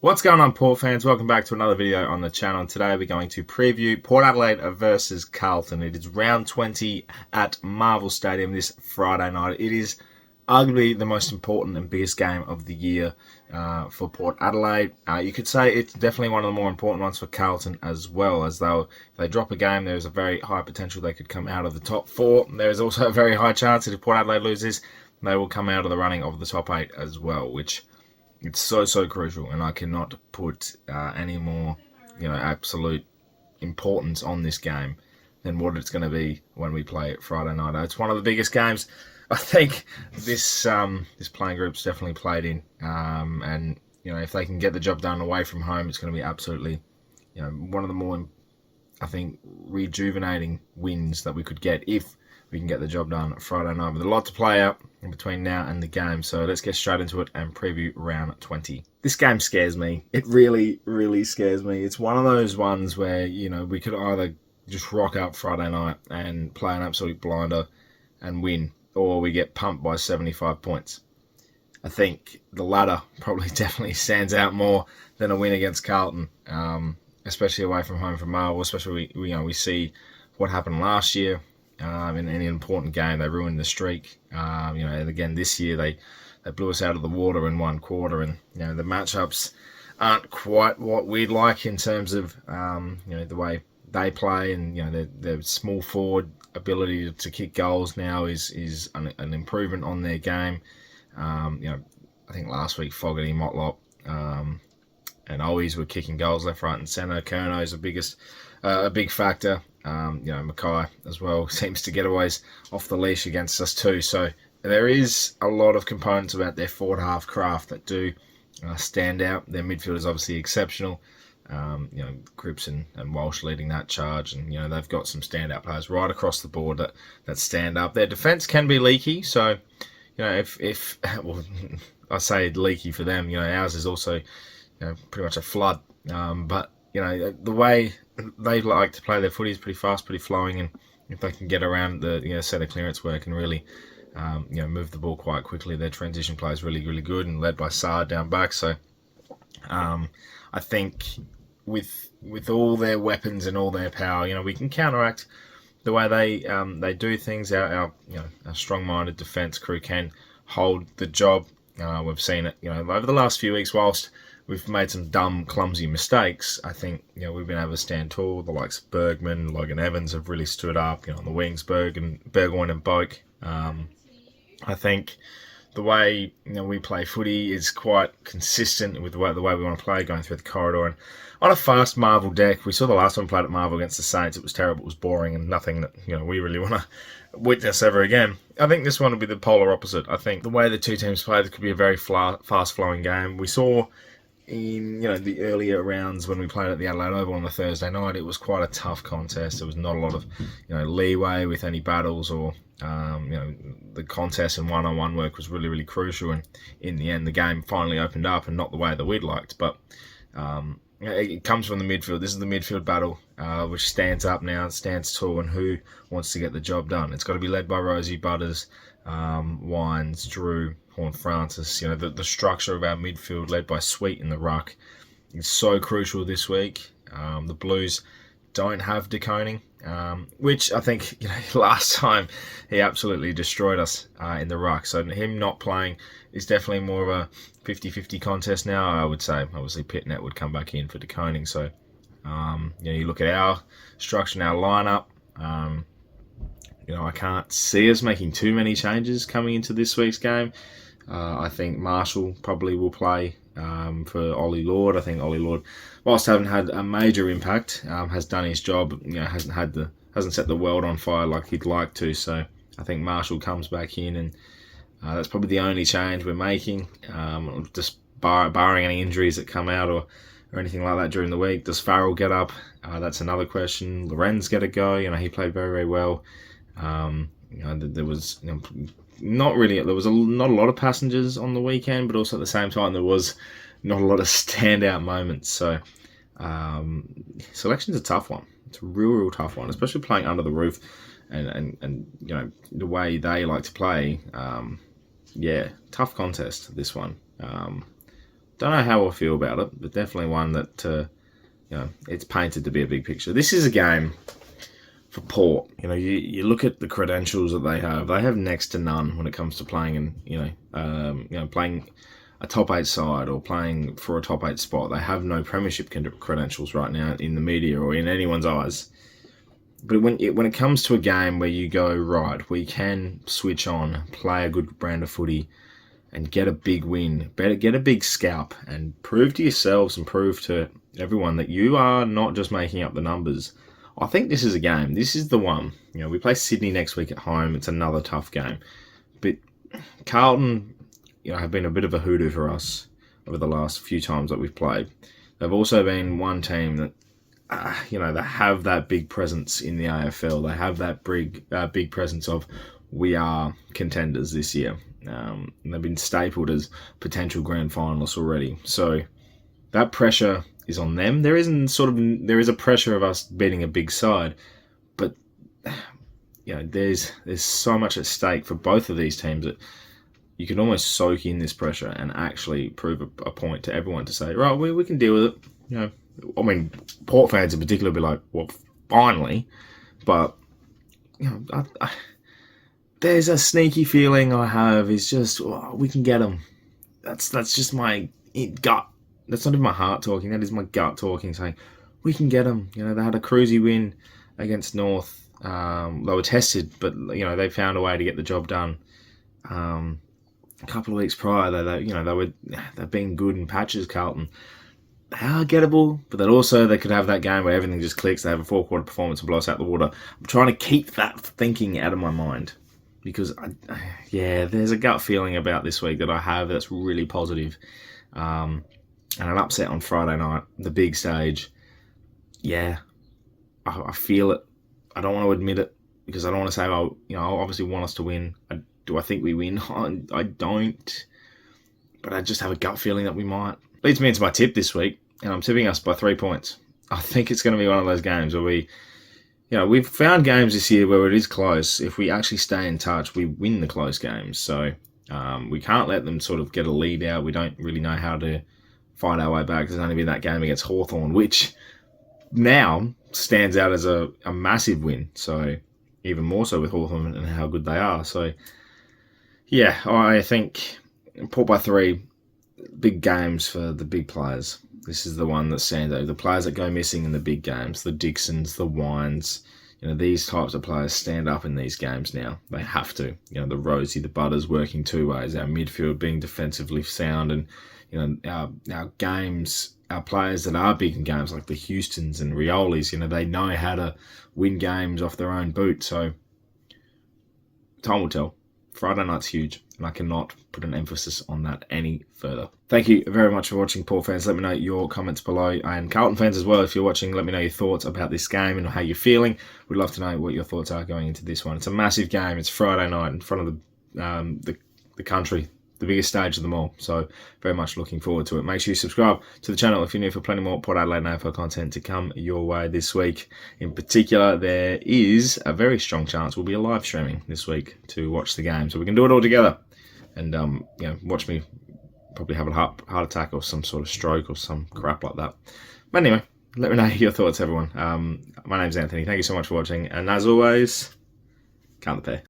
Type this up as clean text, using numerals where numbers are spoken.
What's going on, Port fans? Welcome back to another video on the channel. Today we're going to preview Port Adelaide versus Carlton. It is round 20 at Marvel Stadium this Friday night. It is arguably the most important and biggest game of the year for Port Adelaide. You could say it's definitely one of the more important ones for Carlton as well, as though if they drop a game, there's a very high potential they could come out of the top four. There is also a very high chance that if Port Adelaide loses, they will come out of the running of the top 8 as well, which it's so crucial, and I cannot put any more, absolute importance on this game than what it's going to be when we play it Friday night. It's one of the biggest games I think this playing group's definitely played in, and if they can get the job done away from home, it's going to be absolutely, one of the more, I think, rejuvenating wins that we could get if we can get the job done Friday night. With a lot to play out in between now and the game, so let's get straight into it and preview round 20. This game scares me. It really scares me. It's one of those ones where, we could either just rock up Friday night and play an absolute blinder and win, or we get pumped by 75 points. I think the latter probably definitely stands out more than a win against Carlton, especially away from home from Marvel. Especially we see what happened last year. In an important game, they ruined the streak. And again this year they blew us out of the water in one quarter, and the matchups aren't quite what we'd like in terms of the way they play, and their small forward ability to kick goals now is an improvement on their game. I think last week Fogarty, Motlop, and Owies were kicking goals left, right, and centre. Kerno's a big factor. Mackay as well seems to get always off the leash against us too. So there is a lot of components about their forward half craft that do stand out. Their midfield is obviously exceptional. Cripps and Walsh leading that charge, and they've got some standout players right across the board that stand up. Their defence can be leaky, so if well, I say leaky for them, ours is also pretty much a flood. But the way they like to play their footy is pretty fast, pretty flowing, and if they can get around the set of clearance work and really move the ball quite quickly, their transition play is really good, and led by Saad down back. So I think with all their weapons and all their power, we can counteract the way they do things. Our strong-minded defence crew can hold the job. We've seen it over the last few weeks. Whilst we've made some dumb, clumsy mistakes, I think we've been able to stand tall. The likes of Bergman, Logan Evans have really stood up. On the wings, Burgoyne and Boak. I think the way we play footy is quite consistent with the way we want to play, going through the corridor and on a fast Marvel deck. We saw the last one played at Marvel against the Saints. It was terrible. It was boring and nothing that we really want to witness ever again. I think this one will be the polar opposite. I think the way the two teams play, this could be a very fast-flowing game. We saw in the earlier rounds when we played at the Adelaide Oval on the Thursday night, it was quite a tough contest. There was not a lot of leeway with any battles, or the contest and one-on-one work was really crucial, and in the end the game finally opened up, and not the way that we'd liked, but it comes from the midfield. This is the midfield battle, which stands up now, stands tall, and who wants to get the job done. It's got to be led by Rosie, Butters, Wines, Drew, Horne-Francis. The structure of our midfield, led by Sweet in the ruck, is so crucial this week. The Blues don't have De Koning, which I think last time he absolutely destroyed us in the ruck. So him not playing is definitely more of a 50-50 contest now. I would say obviously Pitnet would come back in for De Koning. So you look at our structure and our lineup. I can't see us making too many changes coming into this week's game. I think Marshall probably will play for Ollie Lord. I think Ollie Lord, whilst having had a major impact, has done his job. Hasn't set the world on fire like he'd like to. So I think Marshall comes back in, and that's probably the only change we're making. Just barring any injuries that come out or anything like that during the week. Does Farrell get up? That's another question. Lorenz get a go. He played very well. There was not a lot of passengers on the weekend, but also at the same time there was not a lot of standout moments. So selection's a tough one. It's a real tough one, especially playing under the roof and the way they like to play. Tough contest, this one. don't know how I feel about it, but definitely one that it's painted to be a big picture. This is a game for Port. You look at the credentials that they have. They have next to none when it comes to playing and playing a top 8 side or playing for a top 8 spot. They have no premiership credentials right now in the media or in anyone's eyes. But when it comes to a game where you go, right, we can switch on, play a good brand of footy, and get a big win, get a big scalp, and prove to yourselves and prove to everyone that you are not just making up the numbers. I think this is a game. This is the one. We play Sydney next week at home. It's another tough game. But Carlton, have been a bit of a hoodoo for us over the last few times that we've played. They've also been one team that, they have that big presence in the AFL. They have that big presence of, we are contenders this year. They've been stapled as potential grand finalists already. So that pressure is on them. There is a pressure of us beating a big side, but there's so much at stake for both of these teams that you can almost soak in this pressure and actually prove a point to everyone to say, right, we can deal with it. I mean, Port fans in particular will be like, well, finally. But there's a sneaky feeling I have is just, we can get them. That's just my gut. That's not even my heart talking. That is my gut talking, saying we can get them. They had a cruisy win against North. They were tested, but they found a way to get the job done. A couple of weeks prior, they've been good in patches. Carlton, they are gettable, but they could have that game where everything just clicks. They have a 4-quarter performance and blow us out the water. I'm trying to keep that thinking out of my mind because there's a gut feeling about this week that I have that's really positive. And an upset on Friday night, the big stage. Yeah, I feel it. I don't want to admit it because I don't want to say, I obviously want us to win. Do I think we win? I don't. But I just have a gut feeling that we might. Leads me into my tip this week, and I'm tipping us by 3 points. I think it's going to be one of those games where we've found games this year where it is close. If we actually stay in touch, we win the close games. So we can't let them sort of get a lead out. We don't really know how to fight our way back. There's only been that game against Hawthorn, which now stands out as a massive win. So even more so with Hawthorn and how good they are. So yeah, I think Port by 3, big games for the big players. This is the one that stands out. The players that go missing in the big games, the Dixons, the Wines, these types of players stand up in these games now. They have to. The Rosie, the Butters working two ways, our midfield being defensively sound, and our games, our players that are big in games like the Houstons and Riolis, they know how to win games off their own boot. So time will tell. Friday night's huge, and I cannot put an emphasis on that any further. Thank you very much for watching, Port fans. Let me know your comments below, and Carlton fans as well, if you're watching, let me know your thoughts about this game and how you're feeling. We'd love to know what your thoughts are going into this one. It's a massive game. It's Friday night in front of the country, the biggest stage of them all. So very much looking forward to it. Make sure you subscribe to the channel if you're new for plenty more Port Adelaide AFL content to come your way this week. In particular, there is a very strong chance we'll be live streaming this week to watch the game. So we can do it all together and watch me probably have a heart attack or some sort of stroke or some crap like that. But anyway, let me know your thoughts, everyone. My name's Anthony. Thank you so much for watching. And as always, count the pair.